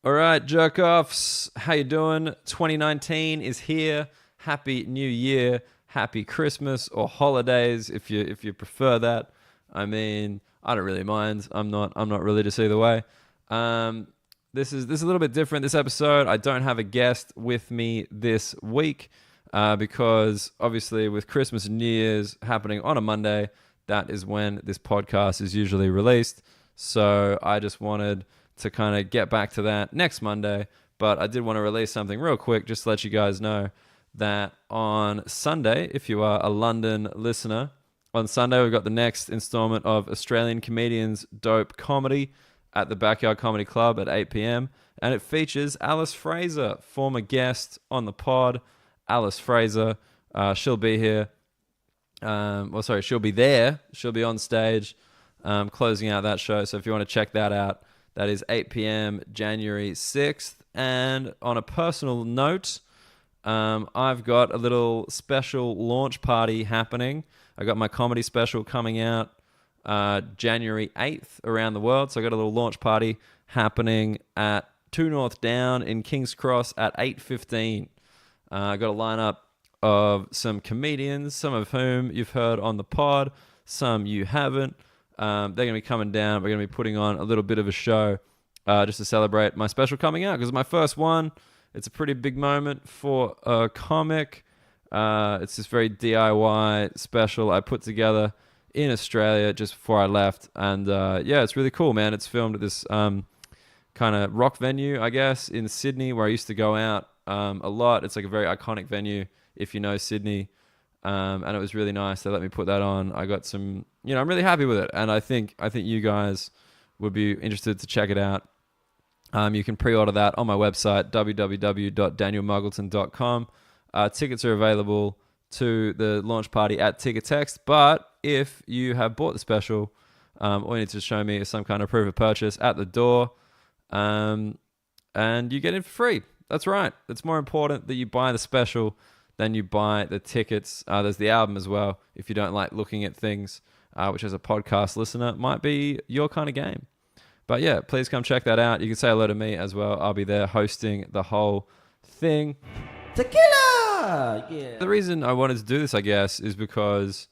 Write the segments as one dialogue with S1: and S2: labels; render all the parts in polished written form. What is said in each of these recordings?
S1: All right, jerk offs, how you doing? 2019 is here. Happy New Year, happy Christmas or holidays if you prefer that. I mean, I don't really mind. I'm not religious either way. Um, this is a little bit different. This episode, I don't have a guest with me this week because obviously with Christmas and New Year's happening on a Monday, that is when this podcast is usually released. So I just wanted to kind of get back to that next Monday. But I did want to release something real quick just to let you guys know that on Sunday, if you are a London listener, on Sunday we've got the next installment of Australian Comedians Dope Comedy at the Backyard Comedy Club at 8 p.m. And it features Alice Fraser, former guest on the pod. Alice Fraser, she'll be here. She'll be there. She'll be on stage closing out that show. So if you want to check that out, that is 8 p.m. January 6th. And on a personal note, I've got a little special launch party happening. I got my comedy special coming out January 8th around the world. So I got a little launch party happening at 2 North Down in King's Cross at 8:15. I got a lineup of some comedians, some of whom you've heard on the pod, some you haven't. They're going to be coming down. We're going to be putting on a little bit of a show just to celebrate my special coming out because it's my first one. It's a pretty big moment for a comic. It's this very DIY special I put together in Australia just before I left. And yeah, it's really cool, man. It's filmed at this kind of rock venue, I guess, in Sydney where I used to go out a lot. It's like a very iconic venue if you know Sydney. And it was really nice. They let me put that on. I got some, I'm really happy with it. And I think you guys would be interested to check it out. You can pre-order that on my website, www.danielmuggleton.com. Tickets are available to the launch party at Ticketext. But if you have bought the special, all you need to show me is some kind of proof of purchase at the door. And you get it for free. That's right. It's more important that you buy the special than you buy the tickets. There's the album as well. If you don't like looking at things, which as a podcast listener might be your kind of game. But yeah, please come check that out. You can say hello to me as well. I'll be there hosting the whole thing.
S2: Tequila! Yeah.
S1: The reason I wanted to do this, I guess, is because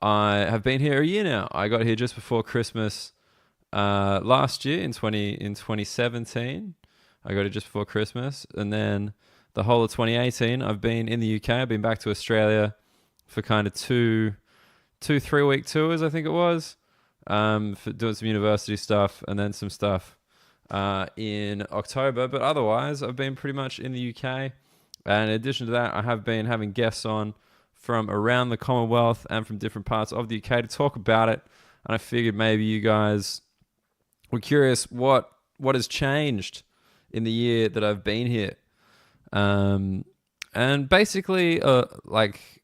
S1: I have been here a year now. I got here just before Christmas last year in 2017. I got it just before Christmas. And then the whole of 2018, I've been in the UK. I've been back to Australia for kind of two 3-week tours, I think it was, for doing some university stuff and then some stuff in October. But otherwise, I've been pretty much in the UK. And in addition to that, I have been having guests on from around the Commonwealth and from different parts of the UK to talk about it. And I figured maybe you guys were curious what has changed in the year that I've been here. And basically, like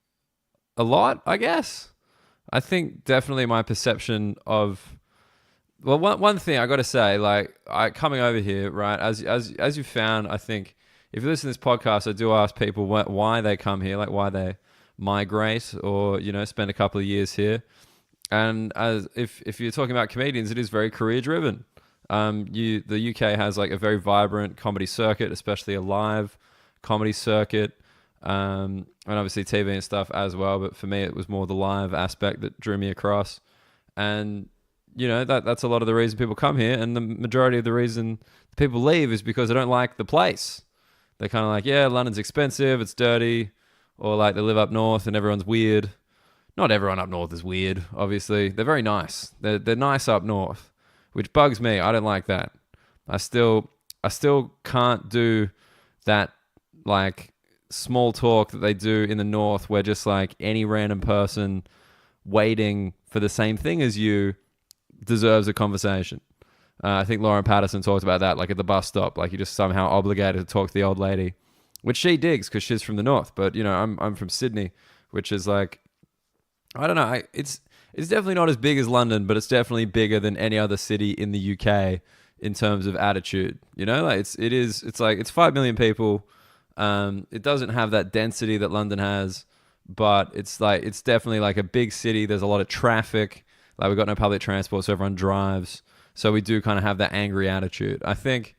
S1: a lot, I guess. I think definitely my perception of, well, one thing I got to say, like coming over here, right? As you found, I think if you listen to this podcast, I do ask people why they come here, like why they migrate or spend a couple of years here. And as if you're talking about comedians, it is very career driven. The UK has like a very vibrant comedy circuit, especially a live comedy circuit, and obviously TV and stuff as well. But for me, it was more the live aspect that drew me across. And that's a lot of the reason people come here, and the majority of the reason people leave is because they don't like the place. They're kind of like, yeah, London's expensive, it's dirty, or like they live up north and everyone's weird. Not everyone up north is weird, obviously. They're very nice. They're nice up north, which bugs me. I don't like that. I still can't do that like small talk that they do in the north where just like any random person waiting for the same thing as you deserves a conversation. I think Lauren Patterson talked about that, like at the bus stop, like you're just somehow obligated to talk to the old lady, which she digs because she's from the north. But I'm from Sydney, which is like, I don't know. It's definitely not as big as London, but it's definitely bigger than any other city in the UK in terms of attitude. Like it's 5 million people. It doesn't have that density that London has, but it's definitely like a big city. There's a lot of traffic. Like we've got no public transport, so everyone drives. So we do kind of have that angry attitude. I think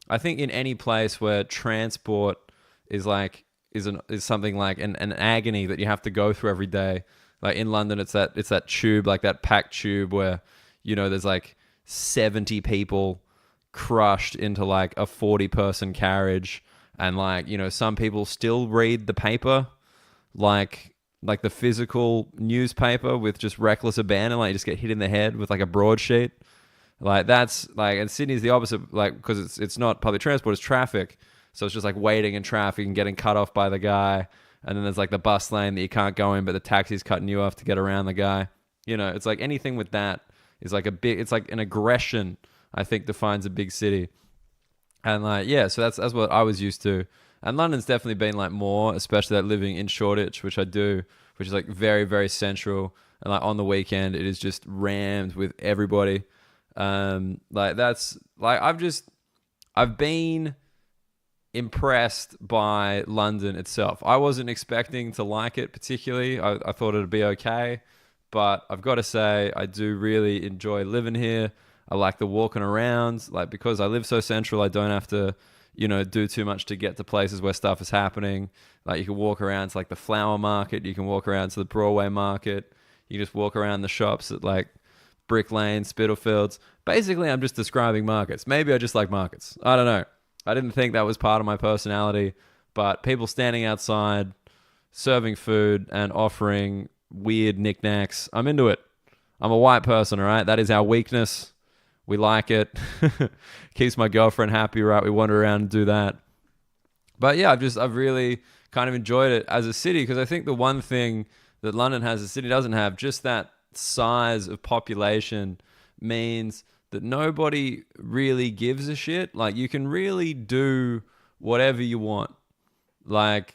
S1: I think in any place where transport is like is something like an agony that you have to go through every day. Like in London, it's that tube, like that packed tube where, there's like 70 people crushed into like a 40-person carriage, and like, some people still read the paper, like the physical newspaper with just reckless abandon, like you just get hit in the head with like a broadsheet. Like that's like, and Sydney's the opposite, like because it's not public transport, it's traffic. So it's just like waiting in traffic and getting cut off by the guy. And then there's like the bus lane that you can't go in, but the taxi's cutting you off to get around the guy. It's like anything with that is like it's like an aggression, I think, defines a big city. And like, yeah, so that's what I was used to. And London's definitely been like more, especially that living in Shoreditch, which I do, which is like very, very central. And like on the weekend, it is just rammed with everybody. Like that's like, I've been impressed by London itself. I wasn't expecting to like it particularly. I thought it'd be okay, but I've got to say I do really enjoy living here. I like the walking around, like because I live so central, I don't have to, do too much to get to places where stuff is happening. Like you can walk around to like the flower market, you can walk around to the Broadway market, you can just walk around the shops at like Brick Lane, Spitalfields. Basically, I'm just describing markets. Maybe I just like markets. I don't know. I didn't think that was part of my personality, but people standing outside, serving food and offering weird knickknacks, I'm into it. I'm a white person, all right? That is our weakness. We like it. Keeps my girlfriend happy, right? We wander around and do that. But yeah, I've really kind of enjoyed it as a city, because I think the one thing that London has, the city doesn't have, just that size of population means that nobody really gives a shit. Like you can really do whatever you want. Like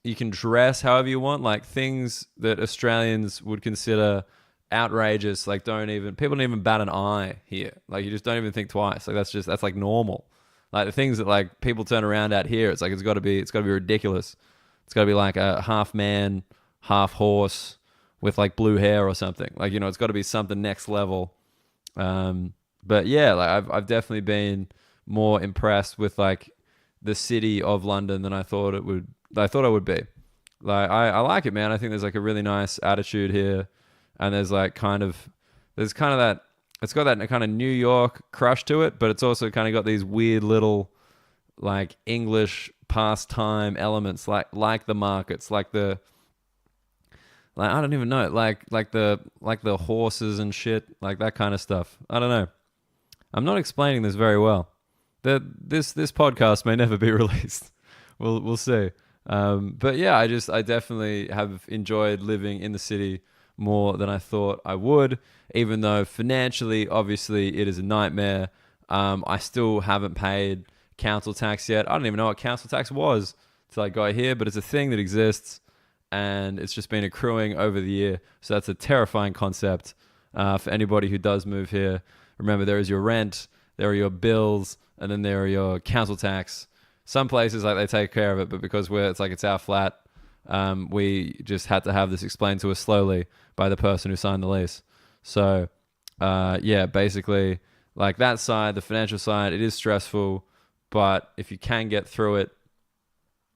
S1: you can dress however you want. Like things that Australians would consider outrageous, like people don't even bat an eye here. Like you just don't even think twice. Like that's like normal. Like the things that like people turn around at here, it's like it's got to be ridiculous. It's got to be like a half man, half horse with like blue hair or something. Like, it's got to be something next level. But yeah, like I've definitely been more impressed with like the city of London than I thought I would be. Like I like it, man. I think there's like a really nice attitude here, and there's kind of that, it's got that kind of New York crush to it, but it's also kind of got these weird little like English pastime elements, like the markets, like I don't even know, like the horses and shit, like that kind of stuff. I don't know. I'm not explaining this very well. This podcast may never be released. We'll see. But yeah, I definitely have enjoyed living in the city more than I thought I would, even though financially, obviously, it is a nightmare. I still haven't paid council tax yet. I don't even know what council tax was till I got here, but it's a thing that exists, and it's just been accruing over the year. So that's a terrifying concept for anybody who does move here. Remember, there is your rent, there are your bills, and then there are your council tax. Some places, like, they take care of it, but because it's our flat, we just had to have this explained to us slowly by the person who signed the lease. So, yeah, basically, like that side, the financial side, it is stressful, but if you can get through it,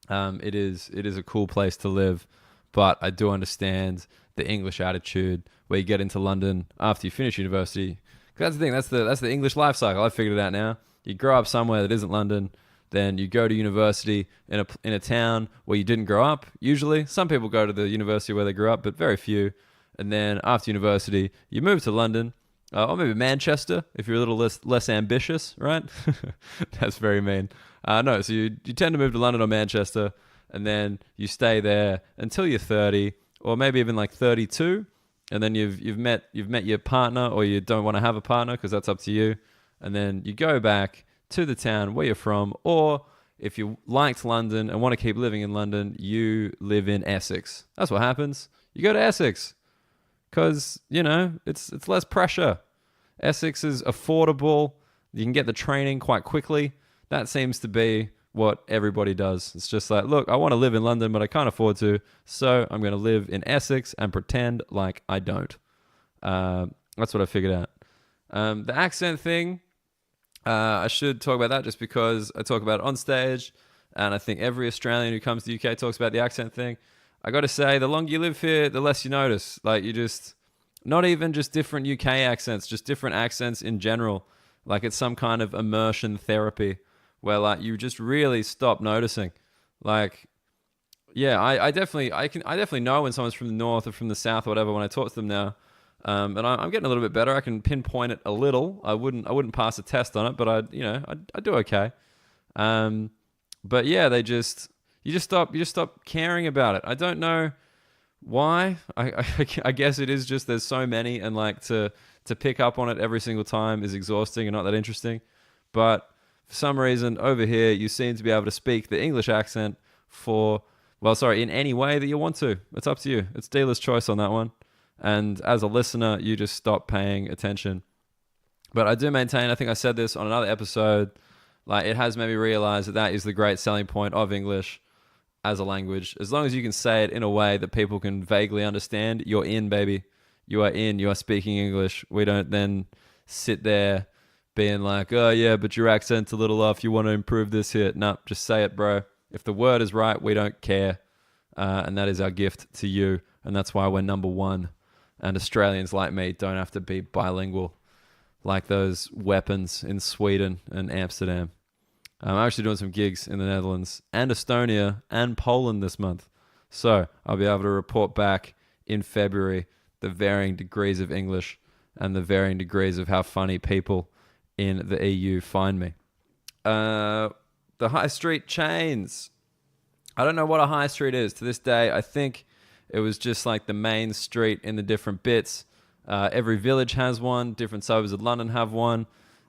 S1: it is a cool place to live. But I do understand the English attitude where you get into London after you finish university. That's the thing. That's the English life cycle. I've figured it out now. You grow up somewhere that isn't London, then you go to university in a town where you didn't grow up. Usually, some people go to the university where they grew up, but very few. And then after university, you move to London, or maybe Manchester if you're a little less ambitious, right? That's very mean. No, so you tend to move to London or Manchester, and then you stay there until you're 30, or maybe even like 32. And then you've met your partner, or you don't want to have a partner because that's up to you. And then you go back to the town where you're from, or if you liked London and want to keep living in London, you live in Essex. That's what happens. You go to Essex because, it's less pressure. Essex is affordable. You can get the training quite quickly. That seems to be what everybody does. It's just like, look, I want to live in London, but I can't afford to, so I'm going to live in Essex and pretend like I don't. That's what I figured out. The accent thing, I should talk about that just because I talk about it on stage, and I think every Australian who comes to the UK talks about the accent thing. I got to say, the longer you live here, the less you notice. Like, you just, not even just different UK accents, just different accents in general. Like, it's some kind of immersion therapy where, like, you just really stop noticing. Like, yeah, I definitely know when someone's from the north or from the south or whatever when I talk to them now. And I'm getting a little bit better. I can pinpoint it a little. I wouldn't pass a test on it, but I do okay. But yeah, you just stop caring about it. I don't know why. I guess it is just there's so many, and like to pick up on it every single time is exhausting and not that interesting. But for some reason over here, you seem to be able to speak the English accent in any way that you want to. It's up to you. It's dealer's choice on that one. And as a listener, you just stop paying attention. But I do maintain, I think I said this on another episode, like it has made me realize that is the great selling point of English as a language. As long as you can say it in a way that people can vaguely understand, you're in, baby. You are in. You are speaking English. We don't then sit there being like, oh yeah, but your accent's a little off. You want to improve this here. No, just say it, bro. If the word is right, we don't care. And that is our gift to you. And that's why we're number one. And Australians like me don't have to be bilingual like those weapons in Sweden and Amsterdam. I'm actually doing some gigs in the Netherlands and Estonia and Poland this month. So I'll be able to report back in February the varying degrees of English and the varying degrees of how funny people in the EU find me. The high street chains. I don't know what a high street is. To this day, I think it was just like the main street in the different bits. Every village has one. Different suburbs of London have one.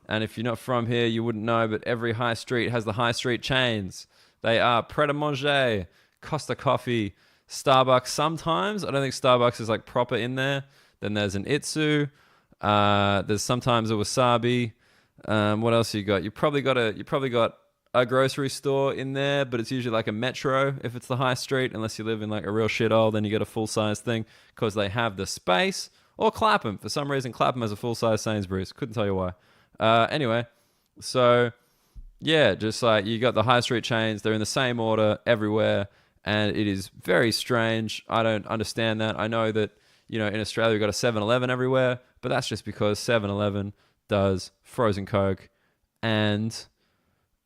S1: And if you're not from here, you wouldn't know, but every high street has the high street chains. They are Pret a Manger, Costa Coffee, Starbucks sometimes. I don't think Starbucks is like proper in there. Then there's an Itsu. There's sometimes a Wasabi. What else you got? You probably got a grocery store in there, but it's usually like a Metro if it's the high street, unless you live in like a real shithole, then you get a full-size thing because they have the space. Or Clapham. For some reason, Clapham has a full-size Sainsbury's. Couldn't tell you why. Anyway, so yeah, just like you got the high street chains. They're in the same order everywhere, and it is very strange. I don't understand that. I know that, in Australia we've got a 7-Eleven everywhere, but that's just because 7-Eleven does frozen Coke and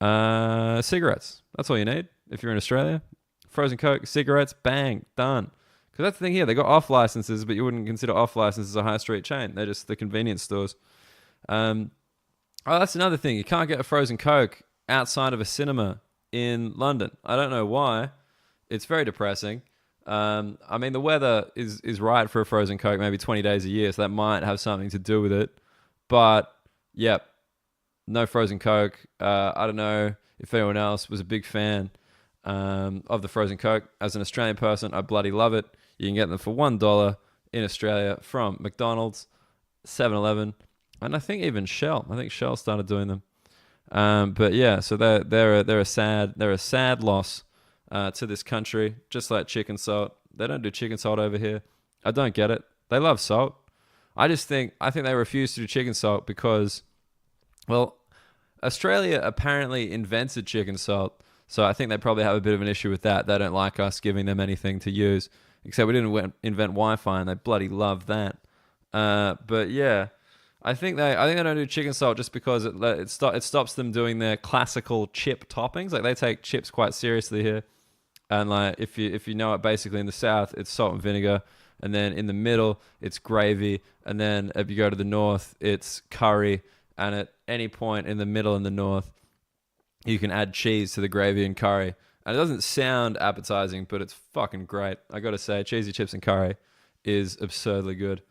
S1: cigarettes. That's all you need if you're in Australia. Frozen Coke, cigarettes, bang, done. Because that's the thing here. They got off licenses, but you wouldn't consider off licenses a high street chain. They're just the convenience stores. That's another thing. You can't get a frozen Coke outside of a cinema in London. I don't know why. It's very depressing. I mean, the weather is right for a frozen Coke, maybe 20 days a year, so that might have something to do with it. But, yep, no frozen Coke. I don't know if anyone else was a big fan of the frozen Coke. As an Australian person, I bloody love it. You can get them for $1 in Australia from McDonald's, 7-Eleven, and I think even Shell. I think Shell started doing them. But yeah, so they're a sad loss to this country, just like chicken salt. They don't do chicken salt over here. I don't get it. They love salt. I think they refuse to do chicken salt because, well, Australia apparently invented chicken salt, so I think they probably have a bit of an issue with that. They don't like us giving them anything to use, except we didn't invent Wi-Fi, and they bloody love that. But yeah, I think they don't do chicken salt just because it stops them doing their classical chip toppings. Like, they take chips quite seriously here, and like if you know it, basically in the south it's salt and vinegar, and then in the middle it's gravy, and then if you go to the north it's curry, and at any point in the middle and the north you can add cheese to the gravy and curry. And it doesn't sound appetizing, but it's fucking great. I gotta say, cheesy chips and curry is absurdly good.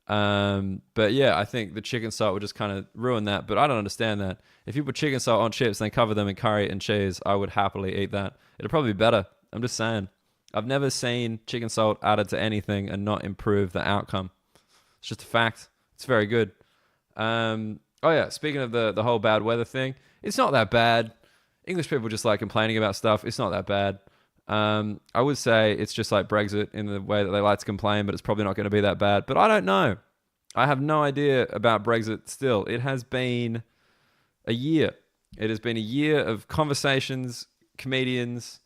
S1: But yeah, I think the chicken salt would just kind of ruin that, but I don't understand that. If you put chicken salt on chips and then cover them in curry and cheese, I would happily eat that. It'd probably be better. I'm just saying. I've never seen chicken salt added to anything and not improve the outcome. It's just a fact. It's very good. Oh yeah, speaking of the whole bad weather thing, it's not that bad. English people just like complaining about stuff. It's not that bad. I would say it's just like Brexit in the way that they like to complain, but it's probably not going to be that bad. But I don't know. I have no idea about Brexit still. It has been A year. It has been a year of conversations, comedians,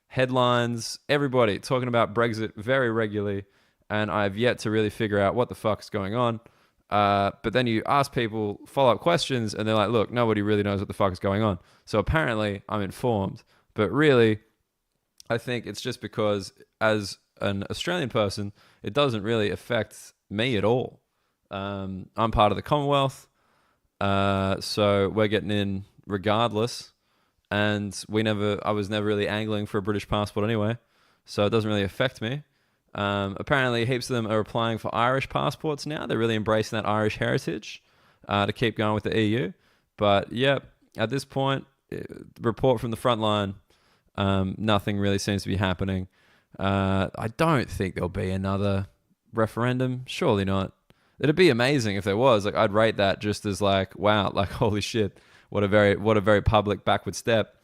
S1: headlines, everybody talking about Brexit very regularly, and I've yet to really figure out what the fuck's going on. But then you ask people follow-up questions, and they're like, look, nobody really knows what the fuck is going on. So apparently I'm informed, but really I think it's just because as an Australian person, it doesn't really affect me at all. I'm part of the Commonwealth, so we're getting in regardless. And I was never really angling for a British passport anyway, so it doesn't really affect me. Apparently, heaps of them are applying for Irish passports now. They're really embracing that Irish heritage to keep going with the EU. But yeah, at this point, report from the front line, nothing really seems to be happening. I don't think there'll be another referendum. Surely not. It'd be amazing if there was. Like, I'd rate that just as like, wow, like holy shit, what a very public backward step.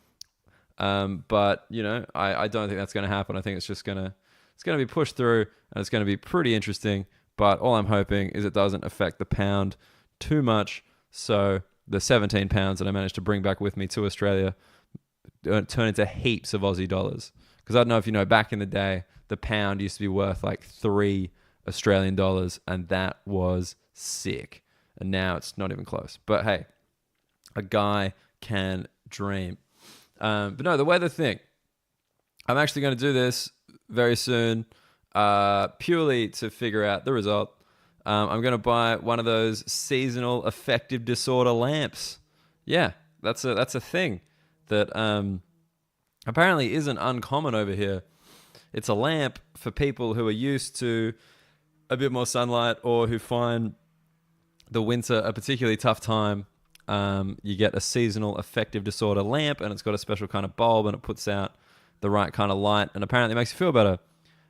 S1: But you know, I don't think that's going to happen. I think it's going to be pushed through, and it's going to be pretty interesting. But all I'm hoping is it doesn't affect the pound too much, so the 17 pounds that I managed to bring back with me to Australia turn into heaps of Aussie dollars. Because I don't know if you know, back in the day, the pound used to be worth like 3 Australian dollars, and that was sick. And now it's not even close. But hey, a guy can dream. But no, the weather thing. I'm actually going to do this very soon, purely to figure out the result. I'm going to buy one of those seasonal affective disorder lamps. Yeah, that's a thing that apparently isn't uncommon over here. It's a lamp for people who are used to a bit more sunlight, or who find the winter a particularly tough time. You get a seasonal affective disorder lamp, and it's got a special kind of bulb, and it puts out the right kind of light, and apparently makes you feel better.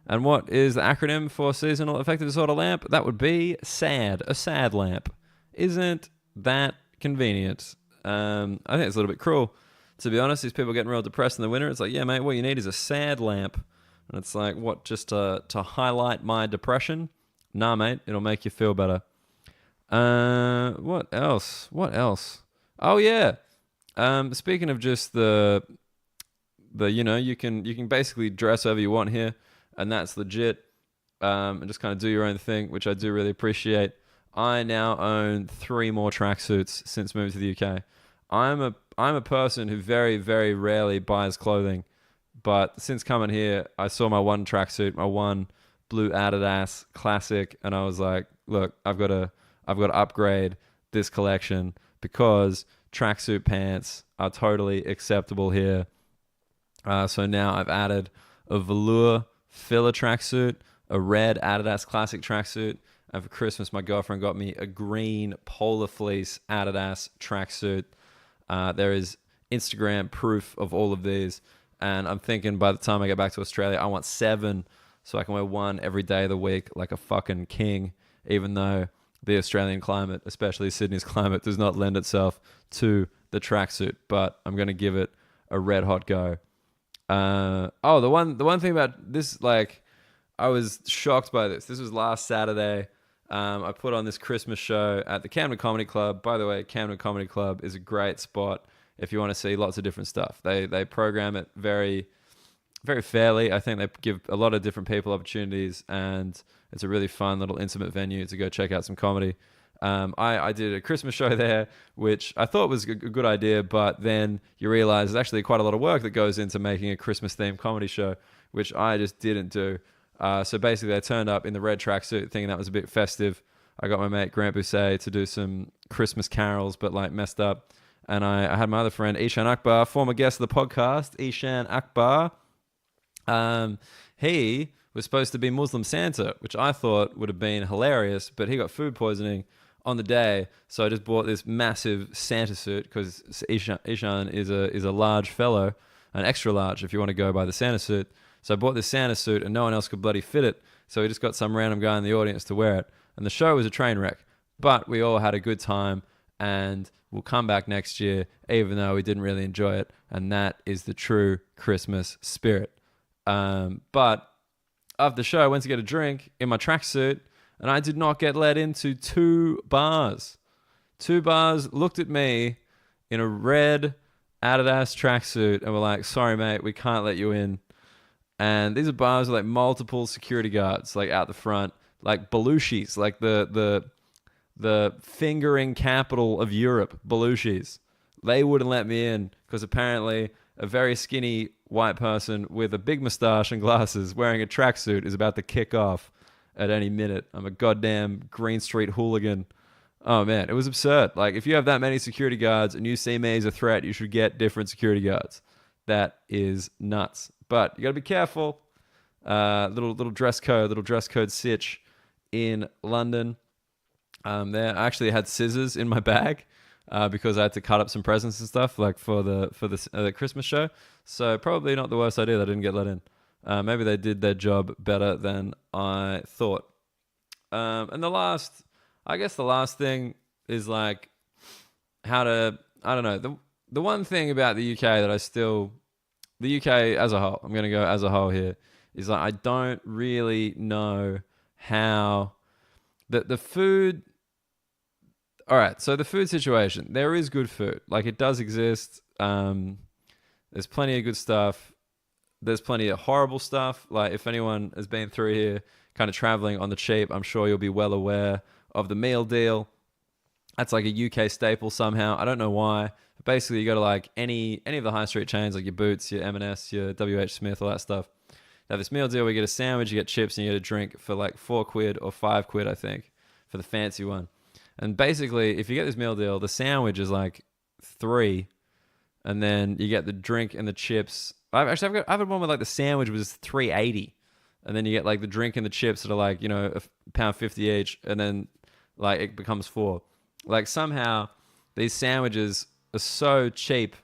S1: And what is the acronym for seasonal affective disorder lamp? That would be SAD, a sad lamp. Isn't that convenient? I think it's a little bit cruel, to be honest. These people getting real depressed in the winter. It's like, yeah, mate, what you need is a sad lamp. And it's like, what, just to highlight my depression? Nah, mate, it'll make you feel better. What else? Oh yeah. Speaking of just the you know, you can basically dress however you want here, and that's legit. And just kind of do your own thing, which I do really appreciate. I now own 3 more tracksuits since moving to the UK. I'm a person who very, very rarely buys clothing, but since coming here, I saw my one tracksuit, my one blue Adidas classic, and I was like, look, I've got to upgrade this collection, because tracksuit pants are totally acceptable here. So now I've added a velour filler tracksuit, a red Adidas classic tracksuit, and for Christmas my girlfriend got me a green polar fleece Adidas tracksuit. There is Instagram proof of all of these, and I'm thinking by the time I get back to Australia, I want 7, so I can wear one every day of the week like a fucking king, even though the Australian climate, especially Sydney's climate, does not lend itself to the tracksuit. But I'm going to give it a red hot go. The one thing about this, like, I was shocked by this. This was last Saturday. I put on this Christmas show at the Camden Comedy Club. By the way, Camden Comedy Club is a great spot if you want to see lots of different stuff. They program it very, very fairly. I think they give a lot of different people opportunities, and it's a really fun little intimate venue to go check out some comedy. I did a Christmas show there, which I thought was a good idea, but then you realize there's actually quite a lot of work that goes into making a Christmas-themed comedy show, which I just didn't do. So basically, I turned up in the red tracksuit thinking that was a bit festive. I got my mate Grant Bousset to do some Christmas carols, but like messed up. And I had my other friend, Ishan Akbar, former guest of the podcast, Ishan Akbar. He was supposed to be Muslim Santa, which I thought would have been hilarious, but he got food poisoning on the day. So I just bought this massive Santa suit, because Ishan is a large fellow, an extra large if you want to go by the Santa suit. So I bought this Santa suit, and no one else could bloody fit it. So we just got some random guy in the audience to wear it. And the show was a train wreck, but we all had a good time, and we'll come back next year, even though we didn't really enjoy it. And that is the true Christmas spirit. But after the show, I went to get a drink in my tracksuit, and I did not get let into 2 bars. 2 bars looked at me in a red Adidas tracksuit, and we're like, "Sorry, mate, we can't let you in." And these are bars with like multiple security guards, like out the front, like Belushi's, like the fingering capital of Europe, Belushi's. They wouldn't let me in because apparently a very skinny white person with a big mustache and glasses wearing a tracksuit is about to kick off at any minute. I'm a goddamn Green Street hooligan. Oh man, it was absurd. Like if you have that many security guards and you see me as a threat, you should get different security guards. That is nuts. But you got to be careful. Little dress code sitch in London. There I actually had scissors in my bag because I had to cut up some presents and stuff like for the Christmas show. So probably not the worst idea that I didn't get let in. Maybe they did their job better than I thought. And the last thing is like how to, I don't know, the one thing about the UK that the UK as a whole, I'm going to go as a whole here, is like I don't really know how the food. All right, so the food situation, there is good food. Like it does exist. There's plenty of good stuff. There's plenty of horrible stuff. Like if anyone has been through here kind of traveling on the cheap, I'm sure you'll be well aware of the meal deal. That's like a UK staple somehow. I don't know why. But basically, you go to like any of the high street chains, like your Boots, your M&S, your WH Smith, all that stuff. They have this meal deal where you get a sandwich, you get chips, and you get a drink for like £4 or £5, I think, for the fancy one. And basically, if you get this meal deal, the sandwich is like £3, and then you get the drink and the chips. I've had one with like the sandwich was £3.80, and then you get like the drink and the chips that are like £1.50 each, and then like it becomes £4. Like somehow these sandwiches are so cheap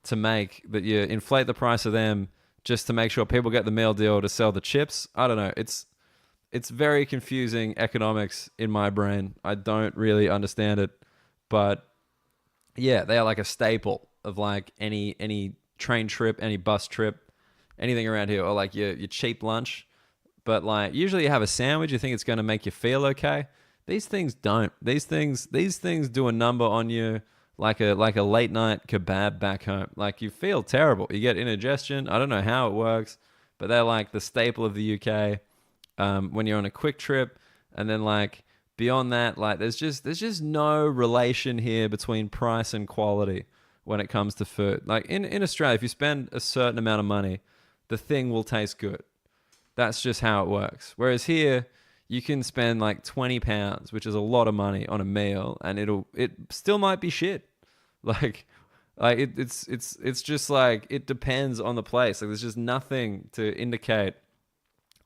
S1: to make that you inflate the price of them just to make sure people get the meal deal to sell the chips. I don't know. It's very confusing economics in my brain. I don't really understand it, but yeah, they are like a staple of like any train trip, any bus trip, anything around here, or like your cheap lunch. But like usually you have a sandwich, you think it's going to make you feel okay. These things don't. These things do a number on you like a late night kebab back home. Like you feel terrible. You get indigestion. I don't know how it works, but they're like the staple of the UK when you're on a quick trip. And then like beyond that, like there's just no relation here between price and quality when it comes to food. Like in Australia, if you spend a certain amount of money, the thing will taste good. That's just how it works. Whereas here, you can spend like £20, which is a lot of money, on a meal, and it still might be shit. Like it's just like it depends on the place. Like there's just nothing to indicate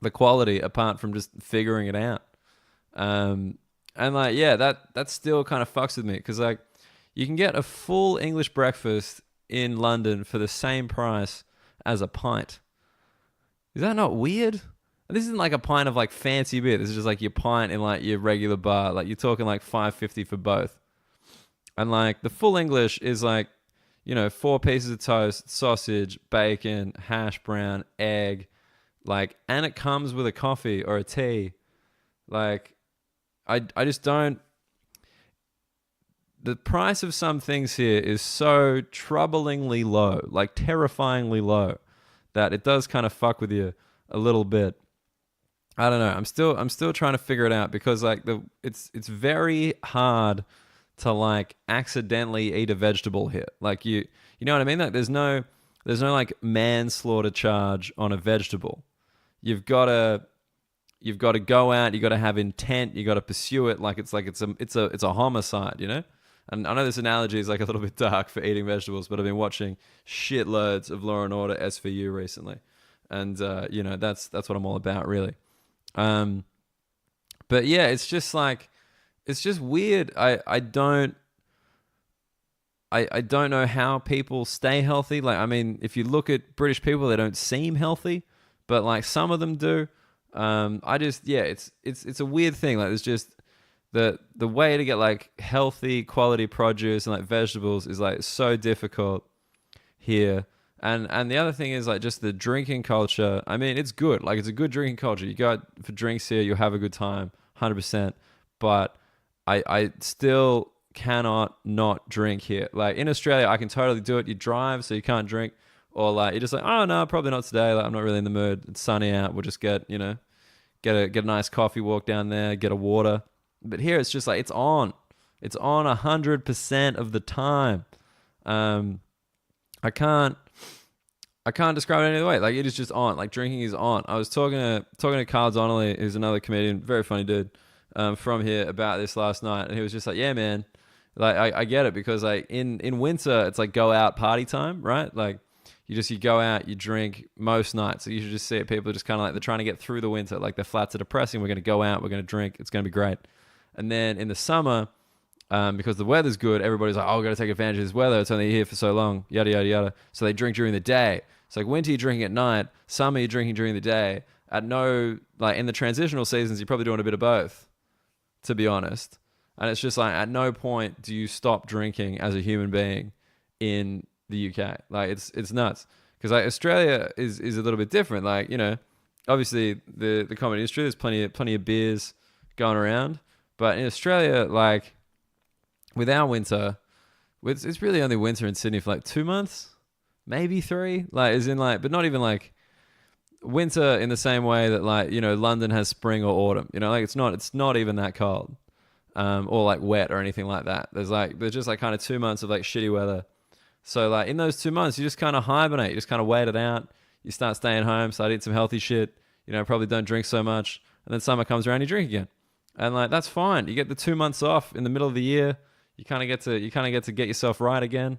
S1: the quality apart from just figuring it out. And like yeah, that still kind of fucks with me because like you can get a full English breakfast in London for the same price as a pint. Is that not weird? This isn't like a pint of like fancy beer. This is just like your pint in like your regular bar. Like you're talking like $5.50 for both. And like the full English is like, 4 pieces of toast, sausage, bacon, hash brown, egg, like, and it comes with a coffee or a tea. Like, I just don't. The price of some things here is so troublingly low, like terrifyingly low, that it does kind of fuck with you a little bit. I don't know. I'm still trying to figure it out because like it's very hard to like accidentally eat a vegetable here. Like you know what I mean? Like there's no like manslaughter charge on a vegetable. You've got to go out. You got to have intent. You got to pursue it. Like it's a homicide. And I know this analogy is like a little bit dark for eating vegetables, but I've been watching shitloads of Law and Order SVU recently, and that's what I'm all about really. But yeah, it's just weird. I don't know how people stay healthy. Like, I mean, if you look at British people, they don't seem healthy, but like some of them do. It's a weird thing. Like, there's just the way to get like healthy quality produce and like vegetables is like so difficult here. And the other thing is like just the drinking culture. I mean, it's good. Like it's a good drinking culture. You go out for drinks here, you'll have a good time, 100%. But I still cannot not drink here. Like in Australia, I can totally do it. You drive, so you can't drink, or like you're just like, oh no, probably not today. Like I'm not really in the mood. It's sunny out. We'll just get a nice coffee, walk down there, get a water. But here it's just like it's on. It's on 100% of the time. I can't describe it any other way. Like it is just on. Like drinking is on. I was talking to Carl Donnelly, who's another comedian, very funny dude, from here about this last night, and he was just like, yeah, man, like I get it because like in winter it's like go out party time, right? Like you go out, you drink most nights. So you should just see it. People are just kind of like they're trying to get through the winter. Like their flats are depressing. We're going to go out. We're going to drink. It's going to be great. And then in the summer, because the weather's good, everybody's like, oh, we've got to take advantage of this weather. It's only here for so long, yada, yada, yada. So they drink during the day. It's like winter, you're drinking at night. Summer, you're drinking during the day. In the transitional seasons, you're probably doing a bit of both, to be honest. And it's just like, at no point do you stop drinking as a human being in the UK. Like, it's nuts. Because like Australia is a little bit different. Like, you know, obviously the comedy industry, there's plenty of beers going around. But in Australia, like, with our winter, it's really only winter in Sydney for like 2 months, maybe 3. Like, as in like, but not even like winter in the same way that like, you know, London has spring or autumn. You know, like it's not even that cold, or like wet or anything like that. There's just like kind of 2 months of like shitty weather. So like in those 2 months, you just kind of hibernate. You just kind of wait it out. You start staying home, start eating some healthy shit. You know, probably don't drink so much, and then summer comes around, you drink again, and like that's fine. You get the 2 months off in the middle of the year. You kind of get to get yourself right again.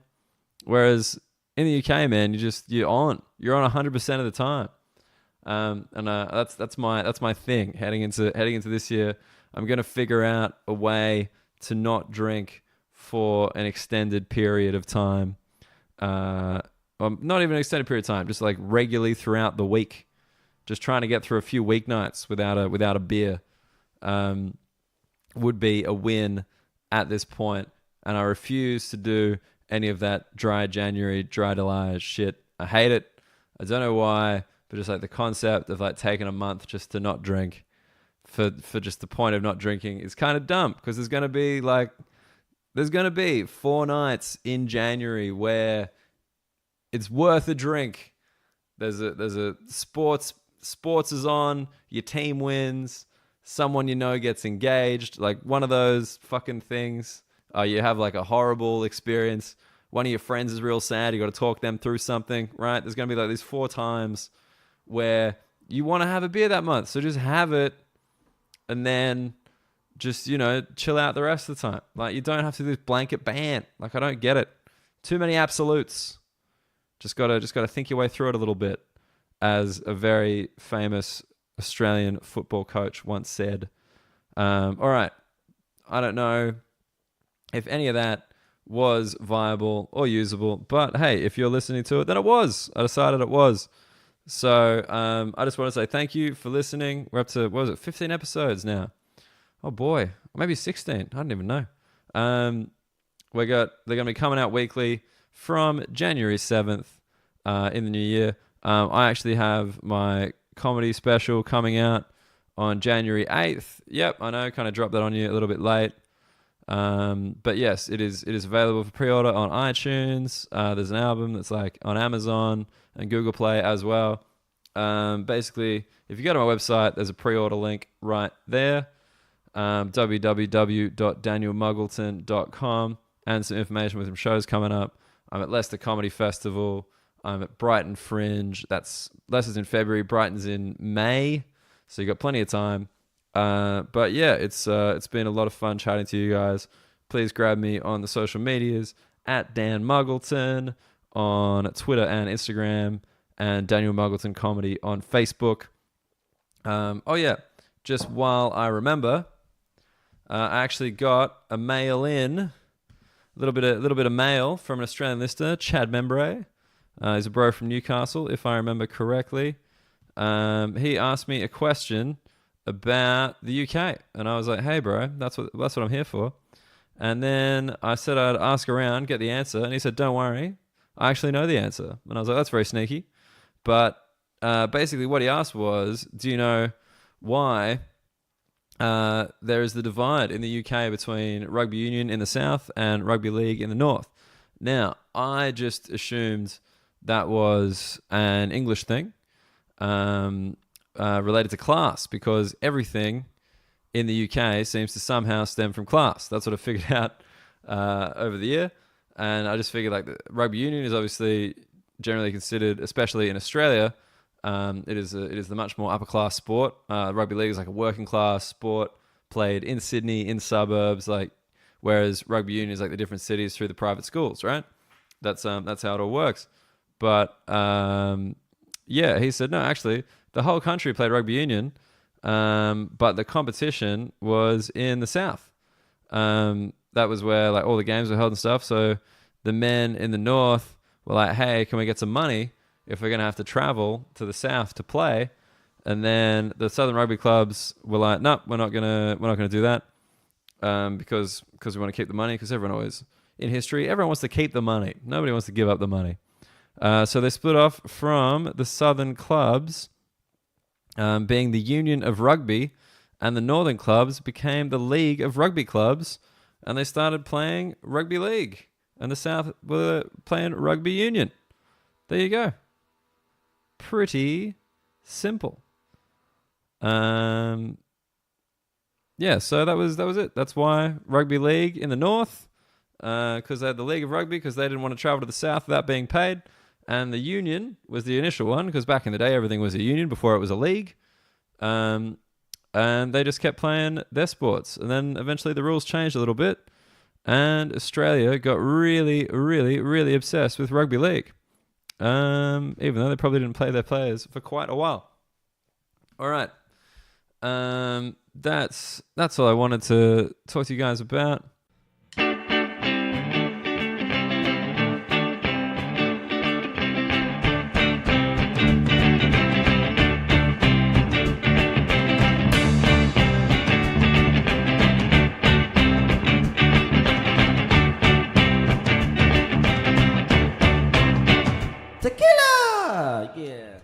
S1: Whereas in the UK, man, you're on 100% of the time. That's my thing heading into this year. I'm gonna figure out a way to not drink for an extended period of time. Well, not even an extended period of time, just like regularly throughout the week. Just trying to get through a few weeknights without a beer would be a win at this point, and I refuse to do any of that dry January, dry July shit. I hate it. I don't know why, but just like the concept of like taking a month just to not drink for just the point of not drinking is kind of dumb, because there's going to be 4 nights in January where it's worth a drink. There's a sports is on, your team wins, someone you know gets engaged, like one of those fucking things. You have like a horrible experience. One of your friends is real sad. You got to talk them through something, right? There's going to be like these 4 times where you want to have a beer that month. So just have it and then just, you know, chill out the rest of the time. Like you don't have to do this blanket ban. Like I don't get it. Too many absolutes. Just gotta think your way through it a little bit. As a very famous Australian football coach once said. All right. I don't know if any of that was viable or usable, but hey, if you're listening to it, then it was. I decided it was. So I just want to say thank you for listening. We're up to, 15 episodes now? Oh boy, maybe 16. I don't even know. They're going to be coming out weekly from January 7th in the new year. I actually have my comedy special coming out on January 8th. Yep, I know, kind of dropped that on you a little bit late. But yes, it is available for pre-order on iTunes. There's an album that's like on Amazon and Google Play as well. Basically, if you go to my website, there's a pre-order link right there. www.danielmuggleton.com, and some information with some shows coming up. I'm at Leicester Comedy Festival. I'm at Brighton Fringe. Leicester's in February. Brighton's in May. So you got plenty of time. But yeah, it's been a lot of fun chatting to you guys. Please grab me on the social medias at Dan Muggleton on Twitter and Instagram, and Daniel Muggleton Comedy on Facebook. Oh yeah, just while I remember, I actually got a mail in, a little bit of mail from an Australian listener, Chad Membray. He's a bro from Newcastle, if I remember correctly. He asked me a question about the UK, and I was like, "Hey, bro, that's what I'm here for." And then I said I'd ask around, get the answer, and he said, "Don't worry, I actually know the answer." And I was like, "That's very sneaky." But basically, what he asked was, "Do you know why there is the divide in the UK between rugby union in the south and rugby league in the north. Now, I just assumed that was an English thing related to class, because everything in the UK seems to somehow stem from class. That's what I figured out over the year. And I just figured, like, the rugby union is obviously generally considered, especially in Australia, it is the much more upper class sport. Rugby league is like a working class sport played in Sydney, in suburbs, like, whereas rugby union is like the different cities through the private schools, right? That's how it all works. But yeah, he said no, actually, the whole country played rugby union, but the competition was in the south. That was where, like, all the games were held and stuff. So the men in the north were like, "Hey, can we get some money if we're gonna have to travel to the south to play?" And then the southern rugby clubs were like, "No, we're not gonna do that, because we want to keep the money." Because everyone always, in history, everyone wants to keep the money. Nobody wants to give up the money. So they split off from the southern clubs, being the Union of Rugby, and the northern clubs became the League of Rugby Clubs, and they started playing rugby league, and the south were playing rugby union. There you go. Pretty simple. Yeah, so that was it. That's why rugby league in the north, because they had the League of Rugby, because they didn't want to travel to the south without being paid. And the union was the initial one, because back in the day, everything was a union before it was a league. And they just kept playing their sports. And then eventually the rules changed a little bit, and Australia got really, really, really obsessed with rugby league. Even though they probably didn't play their players for quite a while. All right. That's all I wanted to talk to you guys about.
S2: Tequila! Yeah.